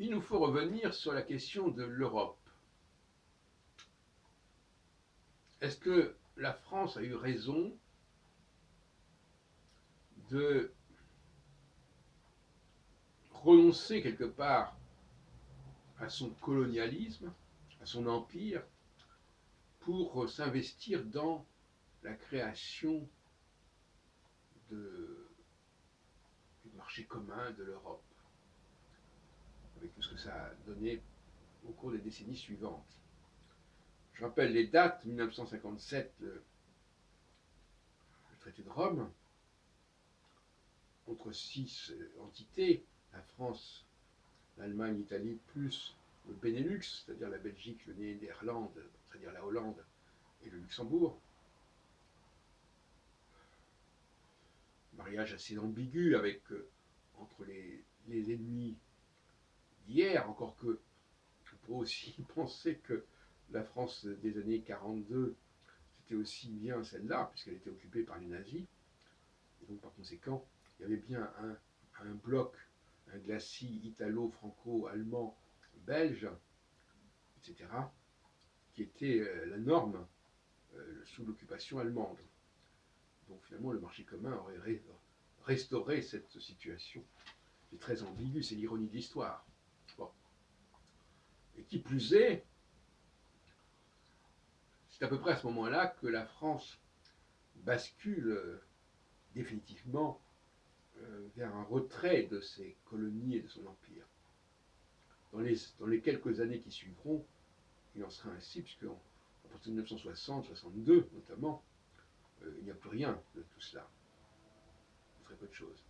il nous faut revenir sur la question de l'Europe. Est-ce que la France a eu raison de renoncer quelque part à son colonialisme, à son empire, pour s'investir dans la création du marché commun de l'Europe, avec tout ce que ça a donné au cours des décennies suivantes? Je rappelle les dates: 1957, le traité de Rome, entre 6 entités, la France, l'Allemagne, l'Italie, plus le Benelux, c'est-à-dire la Belgique, le Néerlande, c'est-à-dire la Hollande et le Luxembourg. Mariage assez ambigu avec, entre les ennemis d'hier, encore que on peut aussi penser que la France des années 42, c'était aussi bien celle-là, puisqu'elle était occupée par les nazis. Et donc par conséquent, il y avait bien un bloc, un glacis italo-franco-allemand, belge, etc., qui était la norme sous l'occupation allemande. Donc finalement, le marché commun aurait restauré cette situation. C'est très ambigu, c'est l'ironie de l'histoire. Bon. Et qui plus est, c'est à peu près à ce moment-là que la France bascule définitivement vers un retrait de ses colonies et de son empire. Dans les quelques années qui suivront, il en sera ainsi, puisque à partir de 1960, 62 notamment, il n'y a plus rien de tout cela. Très peu de choses.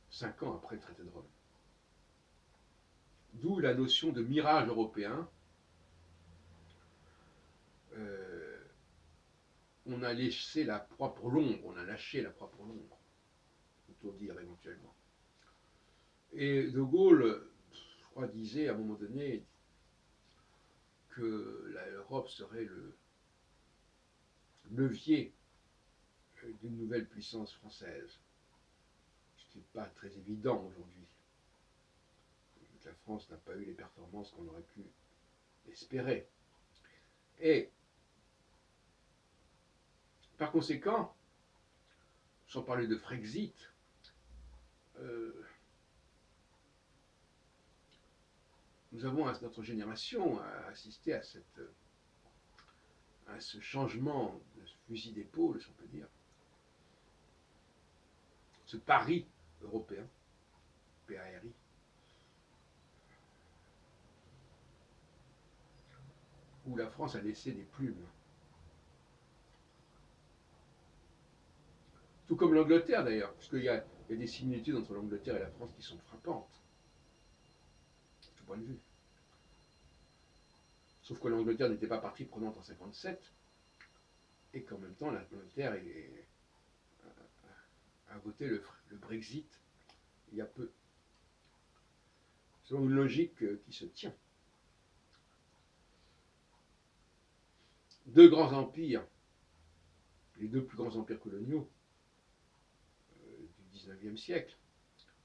5 ans après le traité de Rome. D'où la notion de mirage européen. On a laissé la proie pour l'ombre, on a lâché la proie pour l'ombre, faut-on dire éventuellement. Et De Gaulle, je crois, disait à un moment donné que l'Europe serait le levier d'une nouvelle puissance française. Ce qui n'est pas très évident aujourd'hui. La France n'a pas eu les performances qu'on aurait pu espérer. Et par conséquent, sans parler de Frexit, nous avons, à notre génération, assisté à ce changement de fusil d'épaule, si on peut dire, ce pari européen, PARI, où la France a laissé des plumes. Tout comme l'Angleterre d'ailleurs, parce qu'il y a des similitudes entre l'Angleterre et la France qui sont frappantes, de tout point de vue. Sauf que l'Angleterre n'était pas partie prenante en 57, et qu'en même temps l'Angleterre a voté le Brexit il y a peu, selon une logique qui se tient. Deux grands empires, les deux plus grands empires coloniaux du XIXe siècle,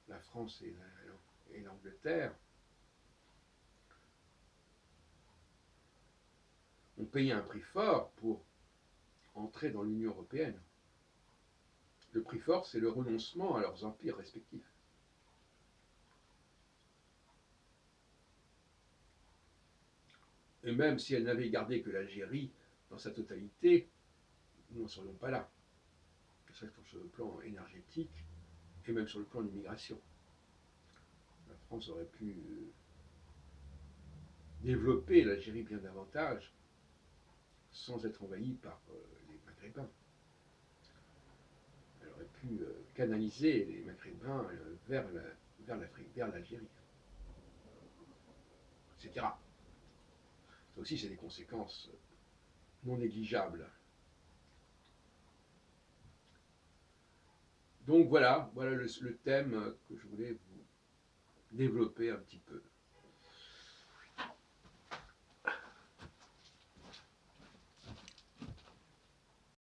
la France et l'Angleterre, ont payé un prix fort pour entrer dans l'Union européenne. Le prix fort, c'est le renoncement à leurs empires respectifs. Et même si elles n'avaient gardé que l'Algérie dans sa totalité, nous n'en serions pas là. Ne serait-ce que sur le plan énergétique et même sur le plan de l'immigration. La France aurait pu développer l'Algérie bien davantage sans être envahie par les Maghrébins. Elle aurait pu canaliser les Maghrébins vers l'Afrique, vers l'Algérie, etc. Ça aussi, c'est des conséquences non négligeables. Donc voilà le thème que je voulais vous développer un petit peu.